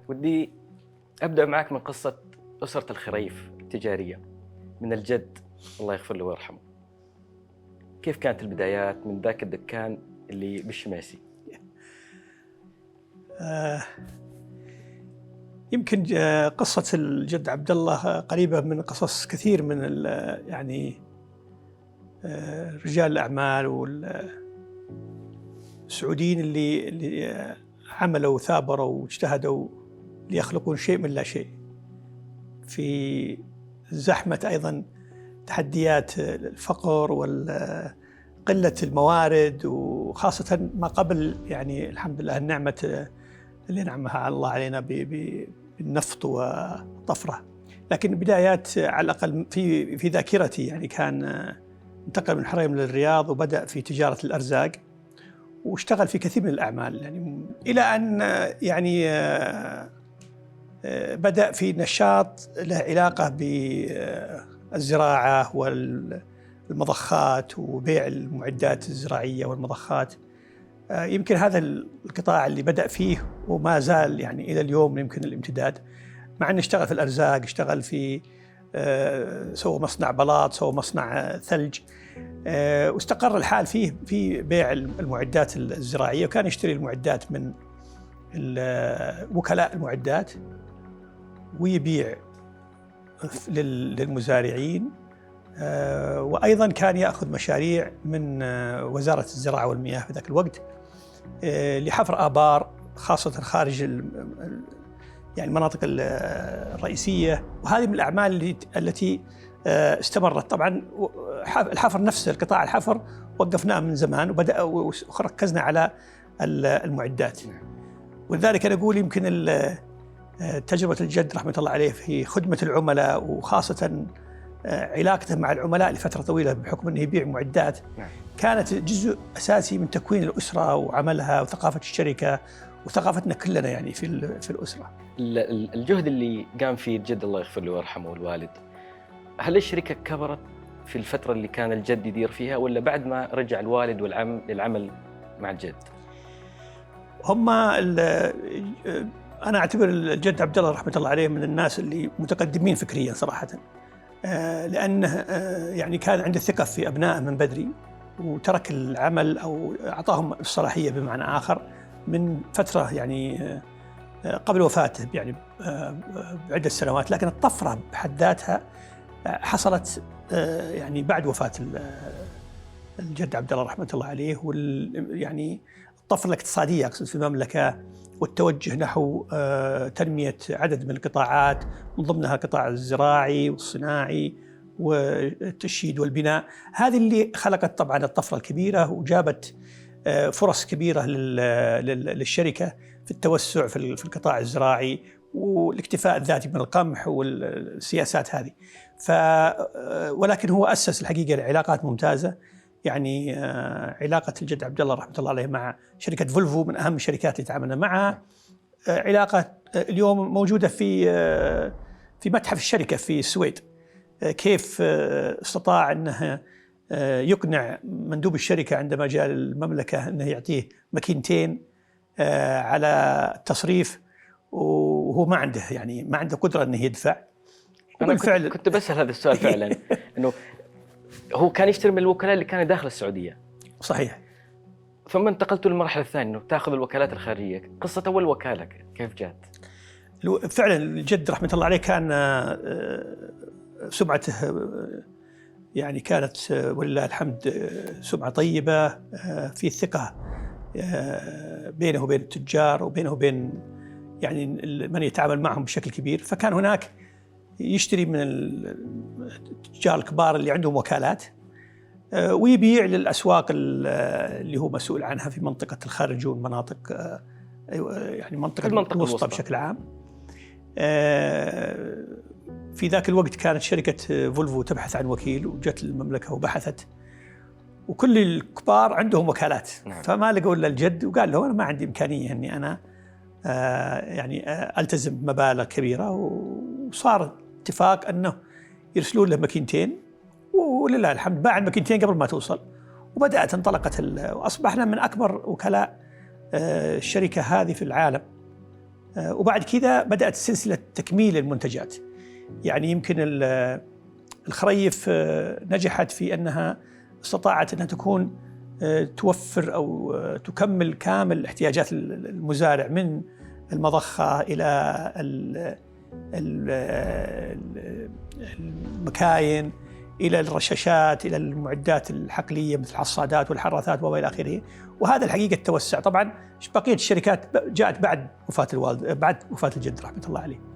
ودي أبدأ معك من قصة أسرة الخريف التجارية من الجد الله يغفر له ويرحمه. كيف كانت البدايات من ذاك الدكان اللي بالشماسي؟ يمكن قصة الجد عبد الله قريبة من قصص كثير من رجال الأعمال والسعوديين اللي عملوا وثابروا واجتهدوا ليخلقون شيء من لا شيء في زحمة أيضا تحديات الفقر وقلة الموارد، وخاصة ما قبل الحمد لله النعمة اللي نعمها الله علينا بالنفط والطفرة. لكن بدايات على الأقل في ذاكرتي كان انتقل من الحريم للرياض وبدأ في تجارة الأرزاق واشتغل في كثير من الأعمال إلى أن بدأ في نشاط له علاقة بالزراعة والمضخات وبيع المعدات الزراعية والمضخات. يمكن هذا القطاع اللي بدأ فيه وما زال إلى اليوم يمكن الامتداد، مع أنه اشتغل في الأرزاق، اشتغل في سوى مصنع بلاط، سوى مصنع ثلج، واستقر الحال فيه في بيع المعدات الزراعية، وكان يشتري المعدات من وكلاء المعدات ويبيع للمزارعين، وأيضا كان يأخذ مشاريع من وزارة الزراعة والمياه في ذاك الوقت لحفر آبار خاصة خارج المناطق الرئيسية. وهذه من الأعمال التي استمرت. طبعا الحفر نفسه، القطاع الحفر وقفناه من زمان وبدأ وركزنا على المعدات. ولذلك أنا أقول يمكن تجربة الجد رحمة الله عليه في خدمة العملاء، وخاصة علاقته مع العملاء لفترة طويلة بحكم أنه يبيع معدات، كانت جزء أساسي من تكوين الأسرة وعملها وثقافة الشركة وثقافتنا كلنا في الأسرة. الجهد اللي قام فيه الجد الله يغفر له ويرحمه والوالد، هل الشركة كبرت في الفترة اللي كان الجد يدير فيها، ولا بعد ما رجع الوالد والعم للعمل مع الجد؟ أنا أعتبر الجد عبد الله رحمة الله عليه من الناس اللي متقدمين فكريا صراحة، لأنه كان عنده ثقة في أبنائه من بدري، وترك العمل أو أعطاهم الصلاحية بمعنى آخر من فترة قبل وفاته بعدة سنوات. لكن الطفرة بحد ذاتها حصلت بعد وفاة الجد عبد الله رحمة الله عليه، الطفرة الاقتصادية أقصد في المملكة، والتوجه نحو تنمية عدد من القطاعات من ضمنها القطاع الزراعي والصناعي والتشييد والبناء. هذه اللي خلقت طبعا الطفرة الكبيرة وجابت فرص كبيرة للشركة في التوسع في القطاع الزراعي والاكتفاء الذاتي من القمح والسياسات هذه. ولكن هو أسس الحقيقة لعلاقات ممتازة، علاقة الجد عبد الله رحمة الله عليه مع شركة فولفو من أهم الشركات اللي تعاملنا معها. علاقة اليوم موجودة في متحف الشركة في السويد. كيف استطاع أنه يقنع مندوب الشركة عندما جاء المملكة أنه يعطيه ماكينتين على التصريف، وهو ما عنده ما عنده قدرة أنه يدفع. أنا كنت بسأل هذا السؤال فعلا أنه هو كان يشتري من الوكلاء اللي كانوا داخل السعودية. صحيح. ثم انتقلتوا للمرحلة الثانية أنه تأخذ الوكالات الخارجية. قصة أول وكالة كيف جات؟ فعلا الجد رحمة الله عليه كان سمعته كانت ولله الحمد سمعة طيبة، في الثقة بينه وبين التجار وبينه وبين من يتعامل معهم بشكل كبير. فكان هناك يشتري من التجار الكبار اللي عندهم وكالات ويبيع للأسواق اللي هو مسؤول عنها في منطقة الخارج والمناطق منطقة الوسطى بشكل عام. في ذاك الوقت كانت شركة فولفو تبحث عن وكيل، وجت المملكة وبحثت، وكل الكبار عندهم وكالات. فما لقوا إلا الجد، وقال له أنا ما عندي إمكانية أني أنا ألتزم بمبالغ كبيرة. وصار اتفاق أنه يرسلون له ماكينتين، ولله الحمد باع الماكينتين قبل ما توصل، وبدأت انطلقت وأصبحنا من أكبر وكلاء الشركة هذه في العالم. وبعد كذا بدأت سلسلة تكميل المنتجات. يعني يمكن الخريف نجحت في أنها استطاعت أنها تكون توفر أو تكمل كامل احتياجات المزارع، من المضخة إلى المكاين، إلى الرشاشات، إلى المعدات الحقلية مثل الحصادات والحراثات وإلى آخره. وهذا الحقيقة توسع. طبعا بقية الشركات جاءت بعد وفاة الوالد، بعد وفاة الجد رحمة الله عليه.